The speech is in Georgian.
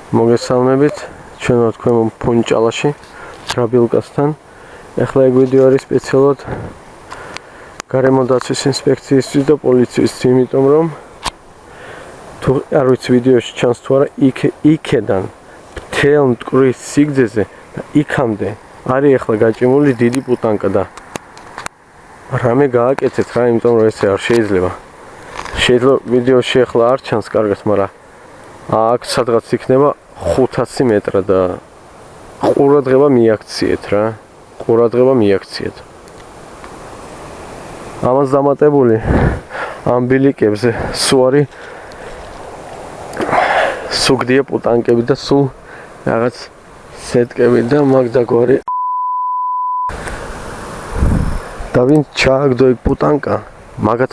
მოგესალმებით, ჩვენ ვართ ქვემო ფუნჭალაში, რაბილკასთან. ეხლა ეგ ვიდეო არის სპეციალურად გარემო დაცვის ინსპექციისთვის და პოლიციისთვის, იმიტომ რომ თუ არ ვიცი ვიდეოში ჩანს თუ არა, იქედან მთელ მტკვრის სიგრძეზე და იქამდე არის ეხლა გაჭიმული დიდი პუტანკა და რამე გააკეთეთ რა, იმიტომ რომ ესე არ შეიძლება. შეიძლება ვიდეოში ეხლა არ ჩანს კარგად, მაგრამ აქ სადღაც იქნება 500 მეტრა და ყურადღება მიაქციეთ რა. ყურადღება მიაქციეთ. ამას დამატებული ამ ბილიკებზე სულ არის სუგდია პუტანკები და სულ რაღაც სეტკები და მაგდაგვარი და ვინ ჩააგდო ეგ პუტანკა მაგათ